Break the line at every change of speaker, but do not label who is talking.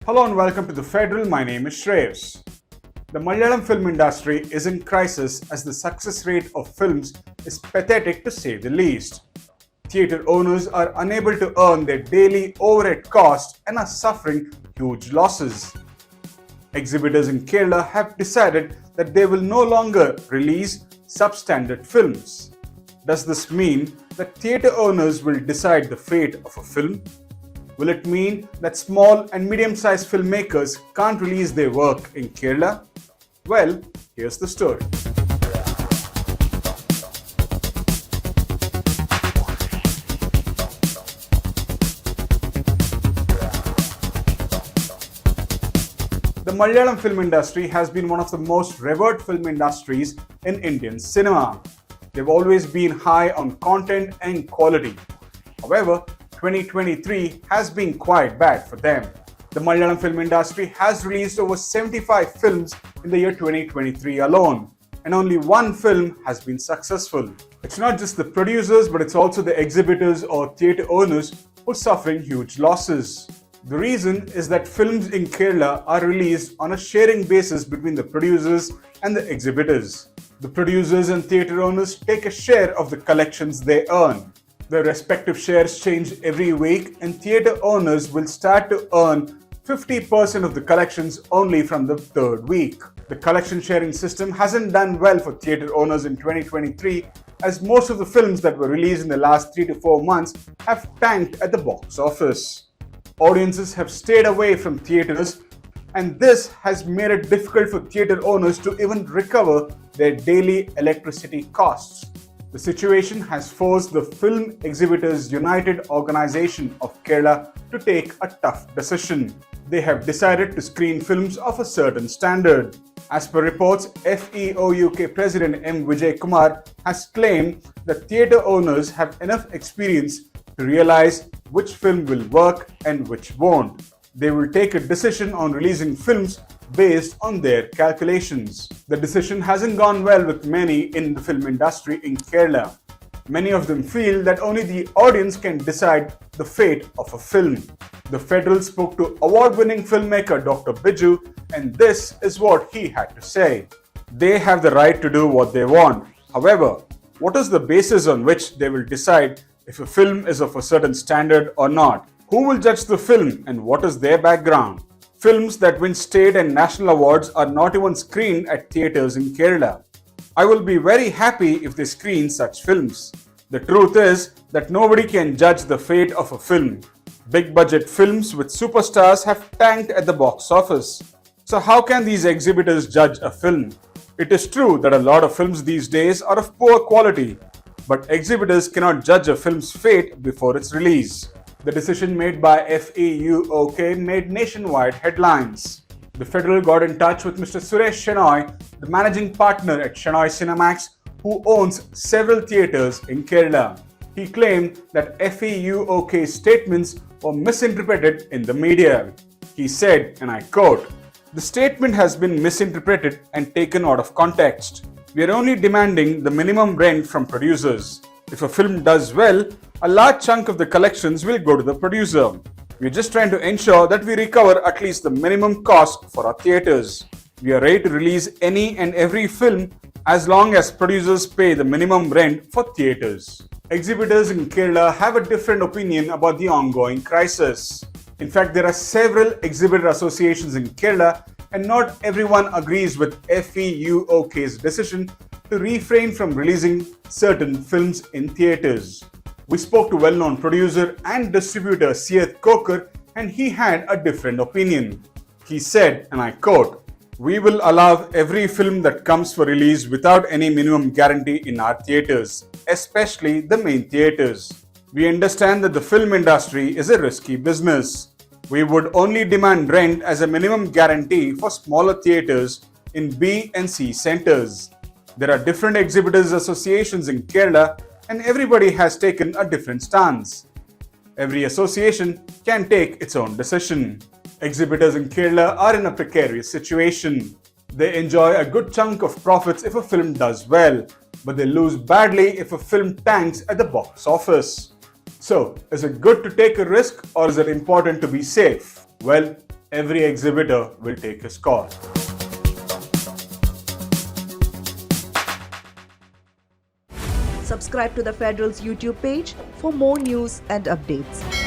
Hello and welcome to The Federal. My name is Shreyas. The Malayalam film industry is in crisis as the success rate of films is pathetic to say the least. Theatre owners are unable to earn their daily overhead costs and are suffering huge losses. Exhibitors in Kerala have decided that they will no longer release substandard films. Does this mean that theatre owners will decide the fate of a film? Will it mean that small and medium-sized filmmakers can't release their work in Kerala? Well, here's the story. The Malayalam film industry has been one of the most revered film industries in Indian cinema. They've always been high on content and quality. However, 2023 has been quite bad for them. The Malayalam film industry has released over 75 films in the year 2023 alone, and only one film has been successful. It's not just the producers, but it's also the exhibitors or theatre owners who are suffering huge losses. The reason is that films in Kerala are released on a sharing basis between the producers and the exhibitors. The producers and theatre owners take a share of the collections they earn. Their respective shares change every week, and theatre owners will start to earn 50% of the collections only from the third week. The collection sharing system hasn't done well for theatre owners in 2023, as most of the films that were released in the last 3 to 4 months have tanked at the box office. Audiences have stayed away from theatres, and this has made it difficult for theatre owners to even recover their daily electricity costs. The situation has forced the Film Exhibitors United Organization of Kerala to take a tough decision. They have decided to screen films of a certain standard. As per reports, FEOUK President M. Vijay Kumar has claimed that theatre owners have enough experience to realize which film will work and which won't. They will take a decision on releasing films based on their calculations. The decision hasn't gone well with many in the film industry in Kerala. Many of them feel that only the audience can decide the fate of a film. The Federal spoke to award-winning filmmaker Dr. Biju, and this is what he had to say. They have the right to do what they want. However, what is the basis on which they will decide if a film is of a certain standard or not? Who will judge the film and what is their background? Films that win state and national awards are not even screened at theatres in Kerala. I will be very happy if they screen such films. The truth is that nobody can judge the fate of a film. Big budget films with superstars have tanked at the box office. So how can these exhibitors judge a film? It is true that a lot of films these days are of poor quality, but exhibitors cannot judge a film's fate before its release. The decision made by FEUOK made nationwide headlines. The Federal got in touch with Mr. Suresh Shenoy, the managing partner at Shenoy Cinemax, who owns several theatres in Kerala. He claimed that FEUOK's statements were misinterpreted in the media. He said, and I quote, "The statement has been misinterpreted and taken out of context. We are only demanding the minimum rent from producers. If a film does well, a large chunk of the collections will go to the producer. We're just trying to ensure that we recover at least the minimum cost for our theatres. We are ready to release any and every film as long as producers pay the minimum rent for theatres." Exhibitors in Kerala have a different opinion about the ongoing crisis. In fact, there are several exhibitor associations in Kerala, and not everyone agrees with FEUOK's decision to refrain from releasing certain films in theatres. We spoke to well-known producer and distributor Syed Kokar, and he had a different opinion. He said, and I quote, "We will allow every film that comes for release without any minimum guarantee in our theatres, especially the main theatres. We understand that the film industry is a risky business. We would only demand rent as a minimum guarantee for smaller theatres in B and C centres. There are different exhibitors associations in Kerala, and everybody has taken a different stance. Every association can take its own decision. Exhibitors in Kerala are in a precarious situation. They enjoy a good chunk of profits if a film does well, but they lose badly if a film tanks at the box office. So, is it good to take a risk or is it important to be safe? Well, every exhibitor will take his call.
Subscribe to the Federal's YouTube page for more news and updates.